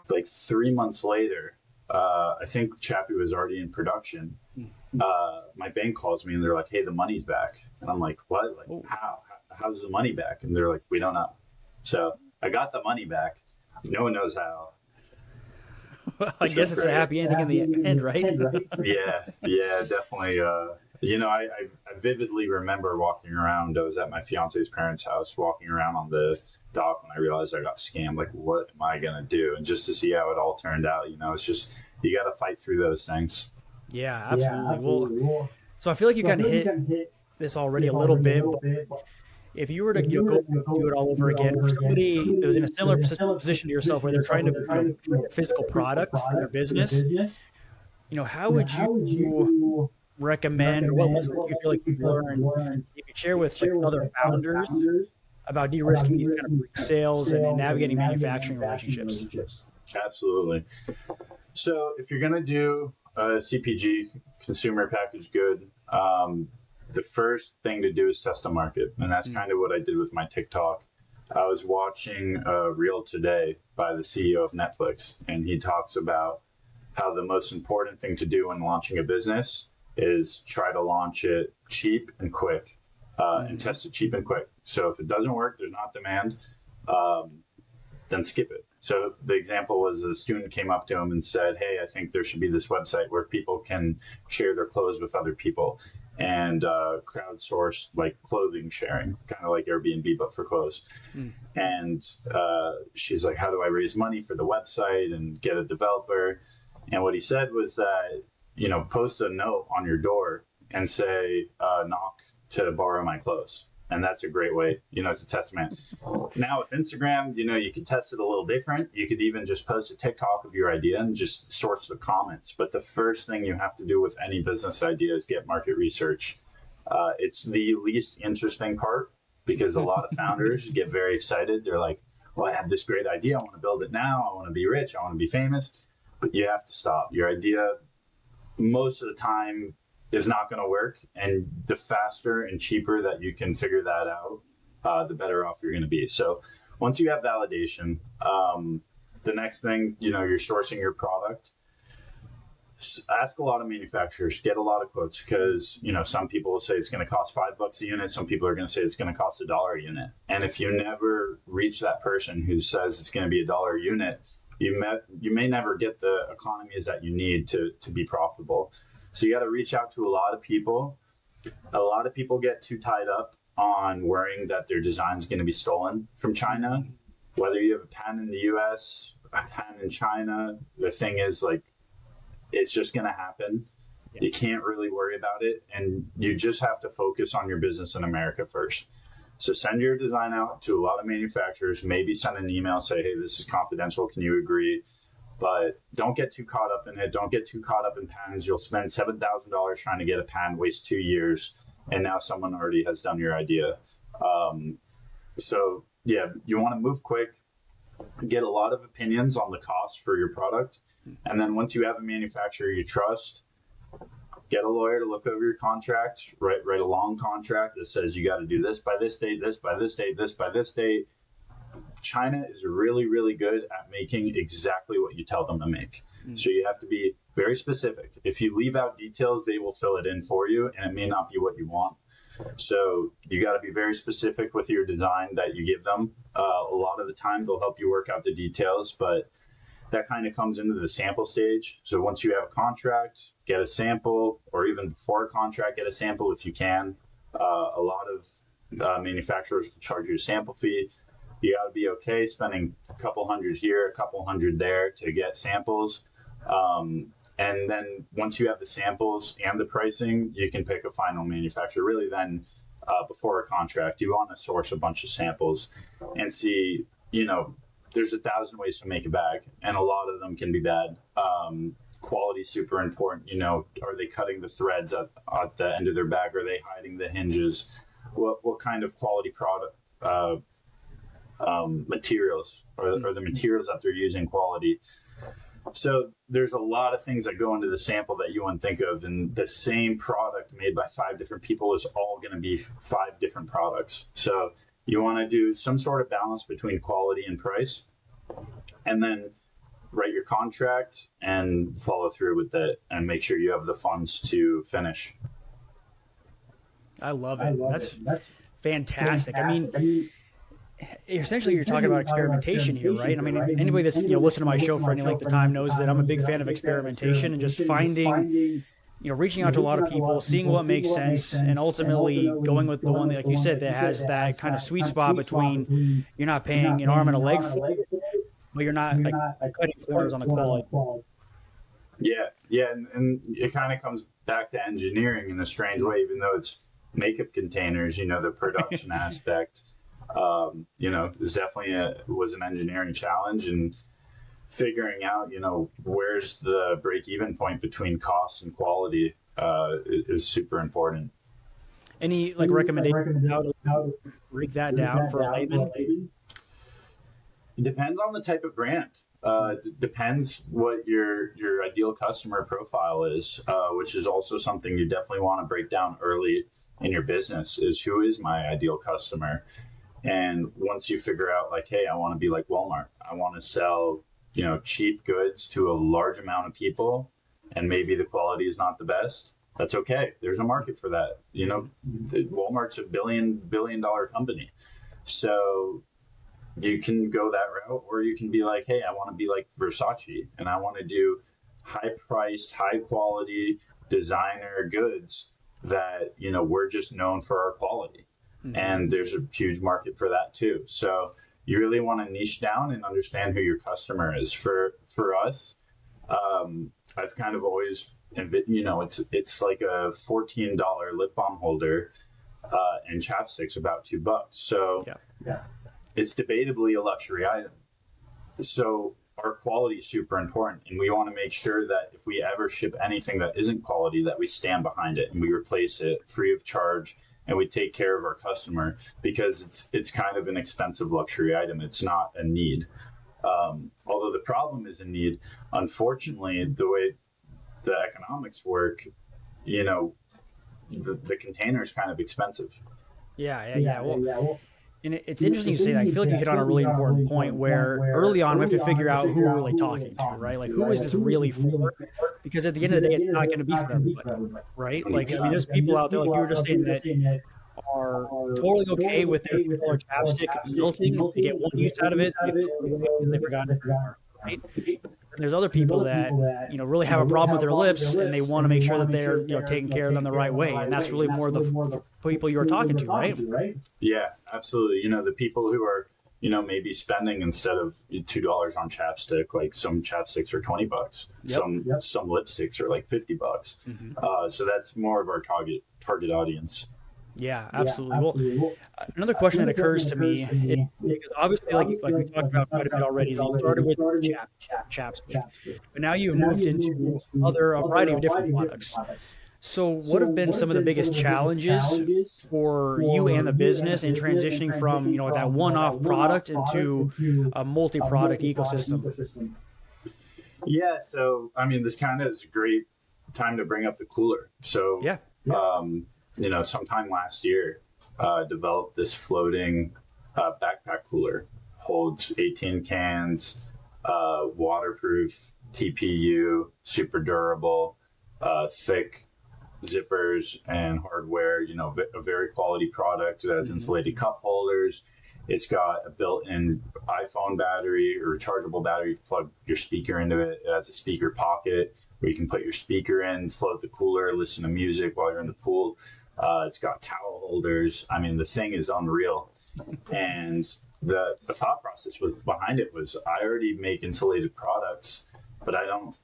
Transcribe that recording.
Like 3 months later, I think Chappy was already in production. My bank calls me and they're like, "Hey, the money's back." And I'm like, "What? Like, how's the money back?" And they're like, "We don't know." So I got the money back. No one knows how. I guess it's a happy ending in the end, right? Yeah, definitely. I vividly remember walking around. I was at my fiance's parents' house, walking around on the dock when I realized I got scammed. Like, what am I gonna do? And just to see how it all turned out, it's just you got to fight through those things. Yeah, absolutely. Well, so I feel like you kind of hit this already a little bit, but if you were to go do it all over again for somebody that was in a similar position to yourself where they're trying to create a physical product for their business, how would you recommend, or what lessons do you feel like you've learned you could share with like other founders about de-risking these kind of pre-sales and navigating manufacturing relationships? Absolutely. So if you're going to do a CPG, consumer packaged good, the first thing to do is test the market. And that's kind of what I did with my TikTok. I was watching a reel today by the CEO of Netflix, and he talks about how the most important thing to do when launching a business is try to launch it cheap and quick, and test it cheap and quick. So if it doesn't work, there's not demand, then skip it. So the example was a student came up to him and said, "Hey, I think there should be this website where people can share their clothes with other people and crowdsource like clothing sharing, kind of like Airbnb, but for clothes." And she's like, "How do I raise money for the website and get a developer?" And what he said was that, post a note on your door and say, "Knock to borrow my clothes." And that's a great way, to test them out. Now with Instagram, you could test it a little different. You could even just post a TikTok of your idea and just source the comments. But the first thing you have to do with any business idea is get market research. It's the least interesting part because a lot of founders get very excited. They're like, "Well, I have this great idea. I want to build it now. I want to be rich. I want to be famous." But you have to stop. Your idea, most of the time, is not going to work. And the faster and cheaper that you can figure that out, the better off you're going to be. So once you have validation, the next thing, you're sourcing your product. Ask a lot of manufacturers, get a lot of quotes, because, some people will say it's going to cost $5 a unit. Some people are going to say it's going to cost $1 a unit. And if you never reach that person who says it's going to be $1 a unit, you may never get the economies that you need to be profitable. So you got to reach out to a lot of people. A lot of people get too tied up on worrying that their design is going to be stolen from China. Whether you have a patent in the US, a patent in China, the thing is, like, it's just going to happen. Yeah. You can't really worry about it. And you just have to focus on your business in America first. So send your design out to a lot of manufacturers, maybe send an email, say, "Hey, this is confidential. Can you agree?" But don't get too caught up in it. Don't get too caught up in patents. You'll spend $7,000 trying to get a patent, waste 2 years, and now someone already has done your idea. You want to move quick, get a lot of opinions on the cost for your product. And then once you have a manufacturer you trust, get a lawyer to look over your contract, write a long contract that says you got to do this by this date, this by this date, this by this date. China is really, really good at making exactly what you tell them to make. So you have to be very specific. If you leave out details, they will fill it in for you, and it may not be what you want. So you got to be very specific with your design that you give them. A lot of the time, they'll help you work out the details, but that kind of comes into the sample stage. So once you have a contract, get a sample, or even before a contract, get a sample if you can. A lot of manufacturers will charge you a sample fee. You got to be okay spending a couple hundred here, a couple hundred there to get samples. And then once you have the samples and the pricing, you can pick a final manufacturer. Really then, before a contract, you want to source a bunch of samples and see, there's 1,000 ways to make a bag, and a lot of them can be bad. Quality is super important. Are they cutting the threads at the end of their bag? Are they hiding the hinges? What kind of quality product materials or the materials that they're using quality? So there's a lot of things that go into the sample that you wouldn't think of, and the same product made by 5 different people is all going to be 5 different products. So you want to do some sort of balance between quality and price. And then write your contract and follow through with it and make sure you have the funds to finish. I love it. That's fantastic. I mean, essentially you're talking about experimentation here, right? I mean, anybody that's listened to my show for any length of time knows that I'm a big fan of experimentation and just finding, reaching out to a lot of people, seeing what makes sense, and ultimately going with the one that, like you said, that has that kind of sweet spot between you're not paying an arm and a leg for it, but you're not like cutting corners on the quality. Yeah, and it kind of comes back to engineering in a strange way, even though it's makeup containers. The production aspect, is definitely was an engineering challenge, and figuring out, where's the break-even point between cost and quality is super important. Any recommendation how to break that down for a layman? It depends on the type of brand. It depends what your ideal customer profile is, which is also something you definitely want to break down early in your business, is who is my ideal customer. And once you figure out hey, I want to be like Walmart, I want to sell cheap goods to a large amount of people, and maybe the quality is not the best. That's okay. There's a market for that. Walmart's a billion dollar company. So you can go that route, or you can be like, hey, I want to be like Versace, and I want to do high priced, high quality designer goods that, we're just known for our quality. Mm-hmm. And there's a huge market for that too. So you really want to niche down and understand who your customer is. For us, I've kind of always, it's like a $14 lip balm holder and chapsticks about $2. So yeah. It's debatably a luxury item. So our quality is super important, and we want to make sure that if we ever ship anything that isn't quality, that we stand behind it and we replace it free of charge, and we take care of our customer, because it's kind of an expensive luxury item. It's not a need. Although the problem is a need, unfortunately, the way the economics work, the container is kind of expensive. Yeah. Well, and it's interesting you say that. I feel like you hit on a really important point where early on we have to figure out who we're really talking to, right? Like, who is this really for? Because at the end of the day, it's not going to be for everybody, right? There's people out there, like you were just saying, that are totally okay with their $2 chapstick melting. They get one use out of it, because they forgot it, right? And there's other people that really have a problem with their lips, and they want to make sure that they're taking care of them the right way, and that's really more the people you're talking to, right? Yeah, absolutely. The people who are maybe spending, instead of $2 on chapstick, like some chapsticks are $20. Yep. Some lipsticks are like $50. Mm-hmm. So that's more of our target audience. Yeah, absolutely. Well, another question that occurs to me is, because obviously, like we talked about quite a bit already, is you started with chapstick, but now you've moved into a variety of different products. So what have been some of the biggest challenges for you and the business in transitioning from, that one-off product into a multi-product ecosystem? Yeah, so, this kind of is a great time to bring up the cooler. So, yeah. Sometime last year, developed this floating backpack cooler. Holds 18 cans, waterproof, TPU, super durable, thick zippers and hardware. A very quality product. It has insulated cup holders. It's got a built-in iPhone battery or rechargeable battery. You plug your speaker into it. It has a speaker pocket where you can put your speaker in, float the cooler, listen to music while you're in the pool. It's got towel holders. The thing is unreal. And the thought process behind it was, I already make insulated products, but I don't